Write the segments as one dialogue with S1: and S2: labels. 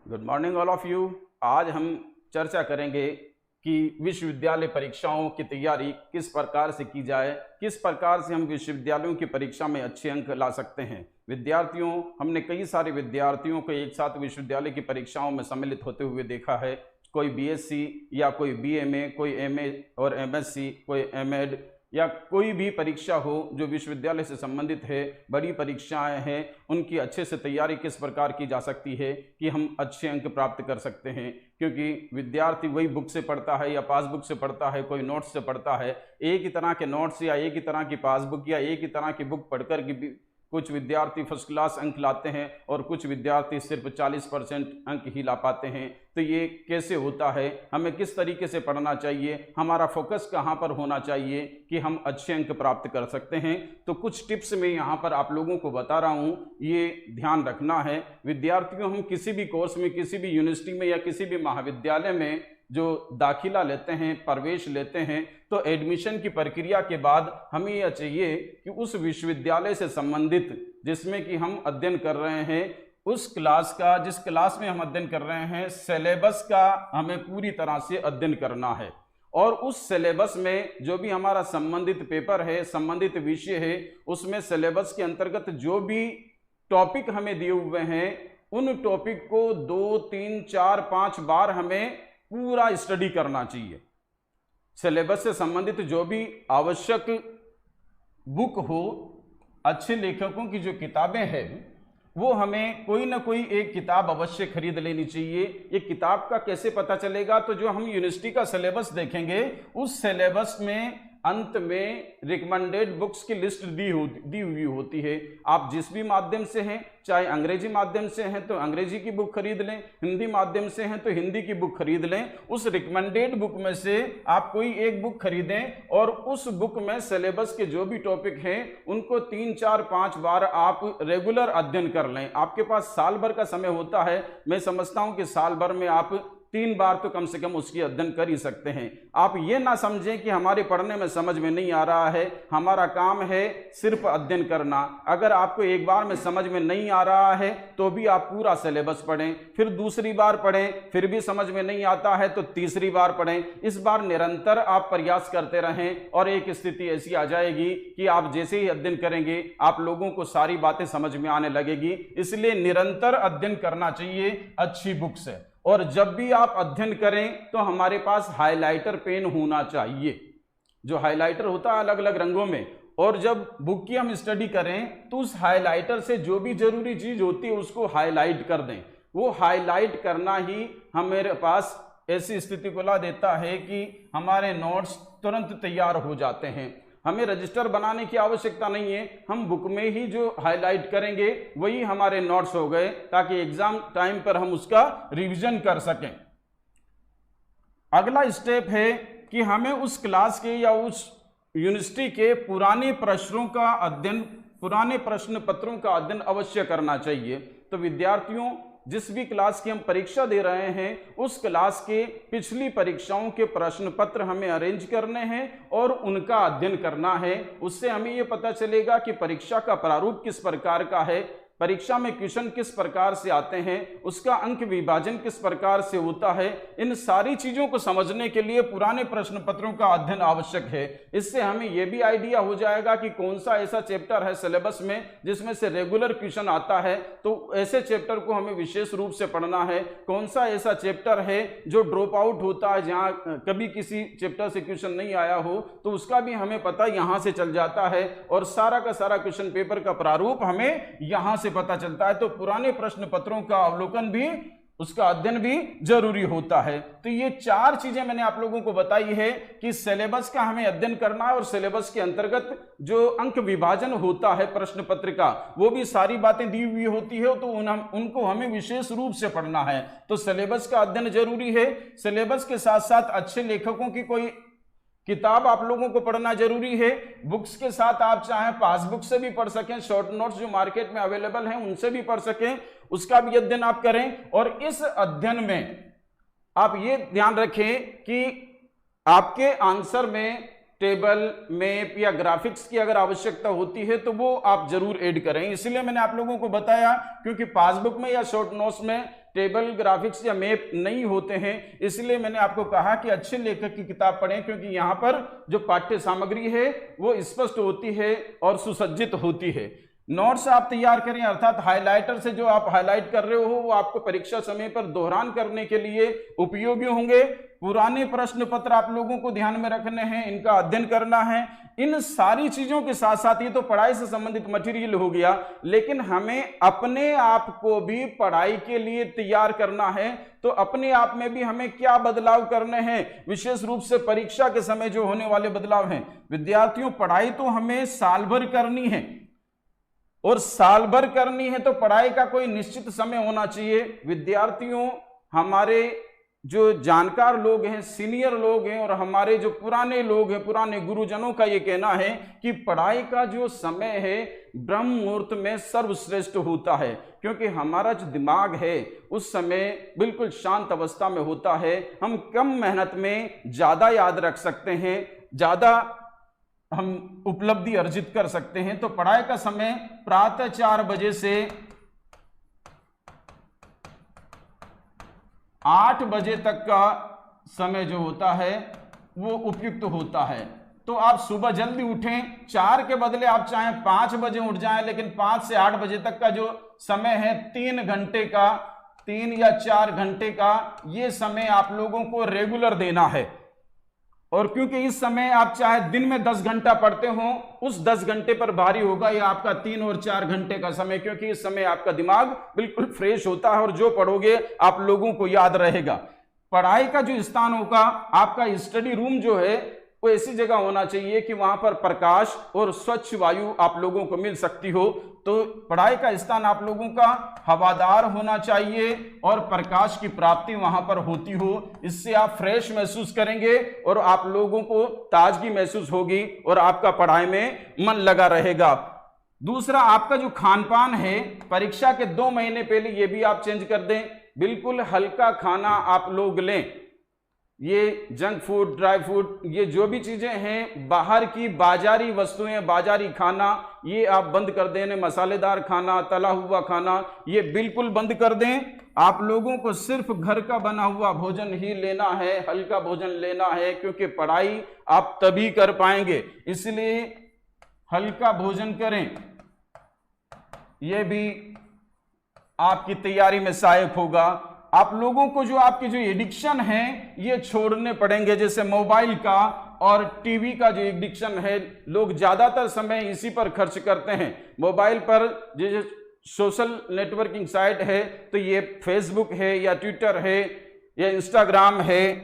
S1: Good morning all of you. आज हम चर्चा करेंगे कि विश्वविद्यालय परीक्षाओं की तैयारी किस प्रकार से की जाए, किस प्रकार से हम विश्वविद्यालयों की परीक्षा में अच्छे अंक ला सकते हैं। विद्यार्थियों, हमने कई सारे विद्यार्थियों को एक साथ विश्वविद्यालय की परीक्षाओं में सम्मिलित होते हुए देखा है। कोई बीएससी या कोई बीएमए, कोई एमए और एमएससी, कोई एमएड या कोई भी परीक्षा हो जो विश्वविद्यालय से संबंधित है, बड़ी परीक्षाएं हैं, उनकी अच्छे से तैयारी किस प्रकार की जा सकती है कि हम अच्छे अंक प्राप्त कर सकते हैं। क्योंकि विद्यार्थी वही बुक से पढ़ता है या पासबुक से पढ़ता है, कोई नोट्स से पढ़ता है। एक ही तरह के नोट्स या एक ही तरह की पासबुक या एक ही तरह की बुक पढ़कर भी कुछ विद्यार्थी फर्स्ट क्लास अंक लाते हैं और कुछ विद्यार्थी सिर्फ 40% अंक ही ला पाते हैं। तो ये कैसे होता है, हमें किस तरीके से पढ़ना चाहिए, हमारा फोकस कहाँ पर होना चाहिए कि हम अच्छे अंक प्राप्त कर सकते हैं। तो कुछ टिप्स मैं यहाँ पर आप लोगों को बता रहा हूँ, ये ध्यान रखना है। विद्यार्थियों, हम किसी भी कोर्स में, किसी भी यूनिवर्सिटी में या किसी भी महाविद्यालय में जो दाखिला लेते हैं, प्रवेश लेते हैं, तो एडमिशन की प्रक्रिया के बाद हमें यह चाहिए कि उस विश्वविद्यालय से संबंधित जिसमें कि हम अध्ययन कर रहे हैं, उस क्लास का, जिस क्लास में हम अध्ययन कर रहे हैं, सिलेबस का हमें पूरी तरह से अध्ययन करना है। और उस सिलेबस में जो भी हमारा संबंधित पेपर है, संबंधित विषय है, उसमें सिलेबस के अंतर्गत जो भी टॉपिक हमें दिए हुए हैं, उन टॉपिक को 2, 3, 4, 5 बार हमें पूरा स्टडी करना चाहिए। सिलेबस से संबंधित जो भी आवश्यक बुक हो, अच्छे लेखकों की जो किताबें हैं, वो हमें कोई ना कोई एक किताब अवश्य खरीद लेनी चाहिए। ये किताब का कैसे पता चलेगा, तो जो हम यूनिवर्सिटी का सिलेबस देखेंगे, उस सिलेबस में अंत में रिकमेंडेड बुक्स की लिस्ट दी हुई होती है। आप जिस भी माध्यम से हैं, चाहे अंग्रेजी माध्यम से हैं तो अंग्रेजी की बुक खरीद लें, हिंदी माध्यम से हैं तो हिंदी की बुक खरीद लें। उस रिकमेंडेड बुक में से आप कोई एक बुक खरीदें और उस बुक में सिलेबस के जो भी टॉपिक हैं उनको 3, 4, 5 बार आप रेगुलर अध्ययन कर लें। आपके पास साल भर का समय होता है, मैं समझता हूं कि साल भर में आप 3 बार तो कम से कम उसकी अध्ययन कर ही सकते हैं। आप ये ना समझें कि हमारे पढ़ने में समझ में नहीं आ रहा है, हमारा काम है सिर्फ अध्ययन करना। अगर आपको एक बार में समझ में नहीं आ रहा है तो भी आप पूरा सिलेबस पढ़ें, फिर दूसरी बार पढ़ें, फिर भी समझ में नहीं आता है तो तीसरी बार पढ़ें। इस बार निरंतर आप प्रयास करते रहें और एक स्थिति ऐसी आ जाएगी कि आप जैसे ही अध्ययन करेंगे आप लोगों को सारी बातें समझ में आने लगेगी। इसलिए निरंतर अध्ययन करना चाहिए अच्छी बुक से। और जब भी आप अध्ययन करें तो हमारे पास हाइलाइटर पेन होना चाहिए। जो हाइलाइटर होता है अलग अलग रंगों में, और जब बुक की हम स्टडी करें तो उस हाइलाइटर से जो भी जरूरी चीज होती है उसको हाईलाइट कर दें। वो हाईलाइट करना ही हमारे पास ऐसी स्थिति को ला देता है कि हमारे नोट्स तुरंत तैयार हो जाते हैं। हमें रजिस्टर बनाने की आवश्यकता नहीं है, हम बुक में ही जो हाईलाइट करेंगे वही हमारे नोट्स हो गए, ताकि एग्जाम टाइम पर हम उसका रिवीजन कर सकें। अगला स्टेप है कि हमें उस क्लास के या उस यूनिवर्सिटी के पुराने प्रश्नों का अध्ययन, पुराने प्रश्न पत्रों का अध्ययन अवश्य करना चाहिए। तो विद्यार्थियों, जिस भी क्लास की हम परीक्षा दे रहे हैं उस क्लास के पिछली परीक्षाओं के प्रश्न पत्र हमें अरेंज करने हैं और उनका अध्ययन करना है। उससे हमें यह पता चलेगा कि परीक्षा का प्रारूप किस प्रकार का है, परीक्षा में क्वेश्चन किस प्रकार से आते हैं, उसका अंक विभाजन किस प्रकार से होता है। इन सारी चीजों को समझने के लिए पुराने प्रश्न पत्रों का अध्ययन आवश्यक है। इससे हमें यह भी आइडिया हो जाएगा कि कौन सा ऐसा चैप्टर है सिलेबस में जिसमें से रेगुलर क्वेश्चन आता है, तो ऐसे चैप्टर को हमें विशेष रूप से पढ़ना है। कौन सा ऐसा चैप्टर है जो ड्रॉप आउट होता है, जहाँ कभी किसी चैप्टर से क्वेश्चन नहीं आया हो, तो उसका भी हमें पता यहाँ से चल जाता है। और सारा का सारा क्वेश्चन पेपर का प्रारूप हमें यहाँ से पता चलता है। तो पुराने प्रश्न पत्रों का अवलोकन भी, उसका अध्ययन भी जरूरी होता है। तो ये 4 चीजें मैंने आप लोगों को बताई है कि सिलेबस का हमें अध्ययन करना है और सिलेबस के अंतर्गत जो अंक विभाजन होता है प्रश्न पत्र का, वो भी सारी बातें दी हुई होती है, तो उनको हमें विशेष रूप से पढ़ना है। तो सिलेबस का अध्ययन जरूरी है। सिलेबस के साथ साथ अच्छे लेखकों की कोई किताब आप लोगों को पढ़ना जरूरी है। बुक्स के साथ आप चाहे पासबुक से भी पढ़ सकें, शॉर्ट नोट्स जो मार्केट में अवेलेबल हैं उनसे भी पढ़ सकें, उसका भी अध्ययन आप करें। और इस अध्ययन में आप ये ध्यान रखें कि आपके आंसर में टेबल, मैप या ग्राफिक्स की अगर आवश्यकता होती है तो वो आप जरूर ऐड करें। इसलिए मैंने आप लोगों को बताया, क्योंकि पासबुक में या शॉर्ट नोट्स में टेबल ग्राफिक्स या मैप नहीं होते हैं, इसलिए मैंने आपको कहा कि अच्छे लेखक की किताब पढ़ें, क्योंकि यहाँ पर जो पाठ्य सामग्री है वो स्पष्ट होती है और सुसज्जित होती है। नोट्स आप तैयार करें, अर्थात हाइलाइटर से जो आप हाईलाइट कर रहे हो वो आपको परीक्षा समय पर दोहरान करने के लिए उपयोगी होंगे। पुराने प्रश्न पत्र आप लोगों को ध्यान में रखने हैं, इनका अध्ययन करना है। इन सारी चीजों के साथ साथ ये तो पढ़ाई से संबंधित मटेरियल हो गया, लेकिन हमें अपने आप को भी पढ़ाई के लिए तैयार करना है। तो अपने आप में भी हमें क्या बदलाव करने हैं, विशेष रूप से परीक्षा के समय जो होने वाले बदलाव हैं। विद्यार्थियों, पढ़ाई तो हमें साल भर करनी है, और साल भर करनी है तो पढ़ाई का कोई निश्चित समय होना चाहिए। विद्यार्थियों, हमारे जो जानकार लोग हैं, सीनियर लोग हैं, और हमारे जो पुराने लोग हैं, पुराने गुरुजनों का ये कहना है कि पढ़ाई का जो समय है ब्रह्म मुहूर्त में सर्वश्रेष्ठ होता है, क्योंकि हमारा जो दिमाग है उस समय बिल्कुल शांत अवस्था में होता है। हम कम मेहनत में ज्यादा याद रख सकते हैं, ज्यादा हम उपलब्धि अर्जित कर सकते हैं। तो पढ़ाई का समय प्रातः 4 बजे से 8 बजे तक का समय जो होता है वो उपयुक्त होता है। तो आप सुबह जल्दी उठें, 4 के बदले आप चाहें 5 बजे उठ जाएं, लेकिन 5 से 8 बजे तक का जो समय है 3 घंटे का, 3 या 4 घंटे का, ये समय आप लोगों को रेगुलर देना है। और क्योंकि इस समय आप चाहे दिन में 10 घंटा पढ़ते हो, उस 10 घंटे पर भारी होगा ये आपका 3 और 4 घंटे का समय, क्योंकि इस समय आपका दिमाग बिल्कुल फ्रेश होता है और जो पढ़ोगे आप लोगों को याद रहेगा। पढ़ाई का जो स्थान होगा, आपका स्टडी रूम जो है वो ऐसी जगह होना चाहिए कि वहां पर प्रकाश और स्वच्छ वायु आप लोगों को मिल सकती हो। तो पढ़ाई का स्थान आप लोगों का हवादार होना चाहिए और प्रकाश की प्राप्ति वहां पर होती हो। इससे आप फ्रेश महसूस करेंगे और आप लोगों को ताजगी महसूस होगी और आपका पढ़ाई में मन लगा रहेगा। दूसरा, आपका जो खान पान है, परीक्षा के 2 महीने पहले ये भी आप चेंज कर दें। बिल्कुल हल्का खाना आप लोग लें। ये जंक फूड, ड्राई फूड, ये जो भी चीजें हैं, बाहर की बाजारी वस्तुएं, बाजारी खाना, ये आप बंद कर दें। मसालेदार खाना, तला हुआ खाना, ये बिल्कुल बंद कर दें। आप लोगों को सिर्फ घर का बना हुआ भोजन ही लेना है, हल्का भोजन लेना है, क्योंकि पढ़ाई आप तभी कर पाएंगे, इसलिए हल्का भोजन करें। यह भी आपकी तैयारी में सहायक होगा। आप लोगों को जो आपके जो एडिक्शन है ये छोड़ने पड़ेंगे, जैसे मोबाइल का और टीवी का जो एडिक्शन है, लोग ज्यादातर समय इसी पर खर्च करते हैं। मोबाइल पर जैसे सोशल नेटवर्किंग साइट है, तो ये फेसबुक है या ट्विटर है या इंस्टाग्राम है,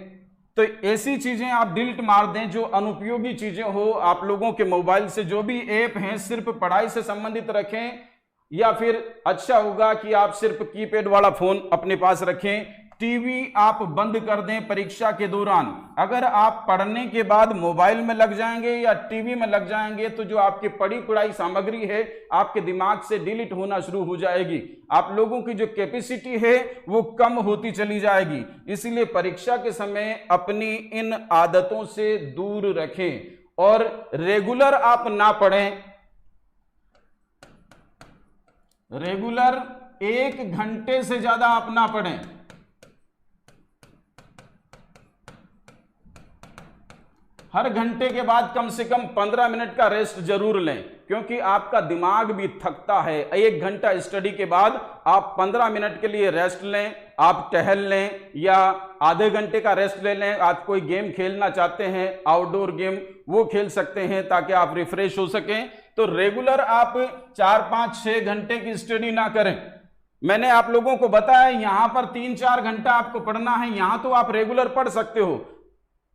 S1: तो ऐसी चीजें आप डिलीट मार दें जो अनुपयोगी चीजें हो। आप लोगों के मोबाइल से जो भी ऐप हैं सिर्फ पढ़ाई से संबंधित रखें, या फिर अच्छा होगा कि आप सिर्फ कीपैड वाला फोन अपने पास रखें। टीवी आप बंद कर दें परीक्षा के दौरान। अगर आप पढ़ने के बाद मोबाइल में लग जाएंगे या टीवी में लग जाएंगे तो जो आपकी पढ़ी पढ़ाई सामग्री है आपके दिमाग से डिलीट होना शुरू हो जाएगी। आप लोगों की जो कैपेसिटी है वो कम होती चली जाएगी। इसलिए परीक्षा के समय अपनी इन आदतों से दूर रखें और रेगुलर आप ना पढ़ें। रेगुलर 1 घंटे से ज्यादा आप ना पढ़ें। हर घंटे के बाद कम से कम 15 मिनट का रेस्ट जरूर लें, क्योंकि आपका दिमाग भी थकता है। 1 घंटा स्टडी के बाद आप 15 मिनट के लिए रेस्ट लें, आप टहल लें या आधे घंटे का रेस्ट ले लें। आप कोई गेम खेलना चाहते हैं, आउटडोर गेम, वो खेल सकते हैं ताकि आप रिफ्रेश हो सकें। तो रेगुलर आप 4, 5, 6 घंटे की स्टडी ना करें। मैंने आप लोगों को बताया यहां पर 3-4 घंटा आपको पढ़ना है, यहां तो आप रेगुलर पढ़ सकते हो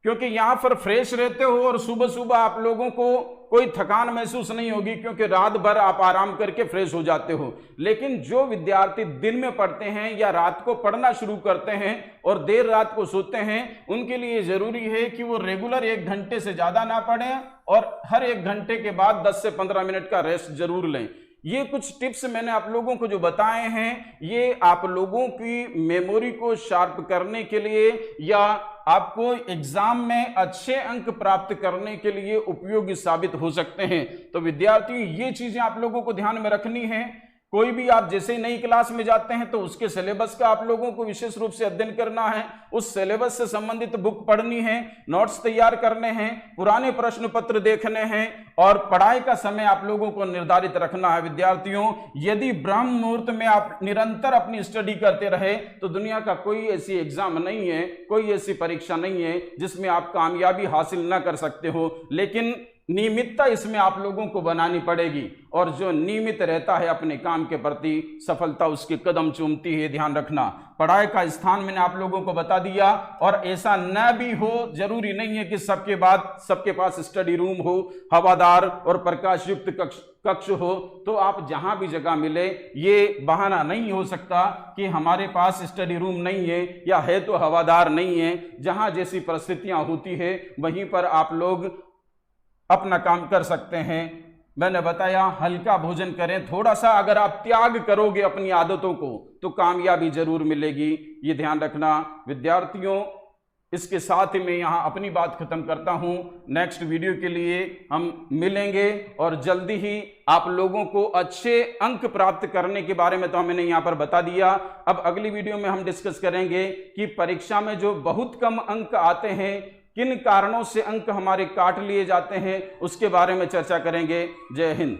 S1: क्योंकि यहां पर फ्रेश रहते हो और सुबह सुबह आप लोगों को कोई थकान महसूस नहीं होगी, क्योंकि रात भर आप आराम करके फ्रेश हो जाते हो। लेकिन जो विद्यार्थी दिन में पढ़ते हैं या रात को पढ़ना शुरू करते हैं और देर रात को सोते हैं, उनके लिए जरूरी है कि वो रेगुलर 1 घंटे से ज्यादा ना पढ़ें और हर 1 घंटे के बाद 10 से 15 मिनट का रेस्ट जरूर लें। ये कुछ टिप्स मैंने आप लोगों को जो बताए हैं, ये आप लोगों की मेमोरी को शार्प करने के लिए या आपको एग्जाम में अच्छे अंक प्राप्त करने के लिए उपयोगी साबित हो सकते हैं। तो विद्यार्थियों, ये चीजें आप लोगों को ध्यान में रखनी है। कोई भी आप जैसे ही नई क्लास में जाते हैं तो उसके सिलेबस का आप लोगों को विशेष रूप से अध्ययन करना है, उस सिलेबस से संबंधित बुक पढ़नी है, नोट्स तैयार करने हैं, पुराने प्रश्न पत्र देखने हैं और पढ़ाई का समय आप लोगों को निर्धारित रखना है। विद्यार्थियों, यदि ब्रह्म मुहूर्त में आप निरंतर अपनी स्टडी करते रहे तो दुनिया का कोई ऐसी एग्जाम नहीं है, कोई ऐसी परीक्षा नहीं है जिसमें आप कामयाबी हासिल न कर सकते हो, लेकिन नियमितता इसमें आप लोगों को बनानी पड़ेगी और जो नियमित रहता है अपने काम के प्रति सफलता उसके कदम चूमती है। ध्यान रखना, पढ़ाई का स्थान मैंने आप लोगों को बता दिया और ऐसा न भी हो, जरूरी नहीं है कि सबके पास स्टडी रूम हो, हवादार और प्रकाश युक्त कक्ष हो, तो आप जहां भी जगह मिले ये बहाना नहीं हो सकता कि हमारे पास स्टडी रूम नहीं है या है तो हवादार नहीं है। जहां जैसी परिस्थितियां होती है वहीं पर आप लोग अपना काम कर सकते हैं। मैंने बताया हल्का भोजन करें, थोड़ा सा अगर आप त्याग करोगे अपनी आदतों को तो कामयाबी जरूर मिलेगी, ये ध्यान रखना। विद्यार्थियों, इसके साथ ही मैं यहाँ अपनी बात खत्म करता हूँ। नेक्स्ट वीडियो के लिए हम मिलेंगे और जल्दी ही आप लोगों को अच्छे अंक प्राप्त करने के बारे में तो मैंने यहाँ पर बता दिया। अब अगली वीडियो में हम डिस्कस करेंगे कि परीक्षा में जो बहुत कम अंक आते हैं, किन कारणों से अंक हमारे काट लिए जाते हैं, उसके बारे में चर्चा करेंगे। जय हिंद।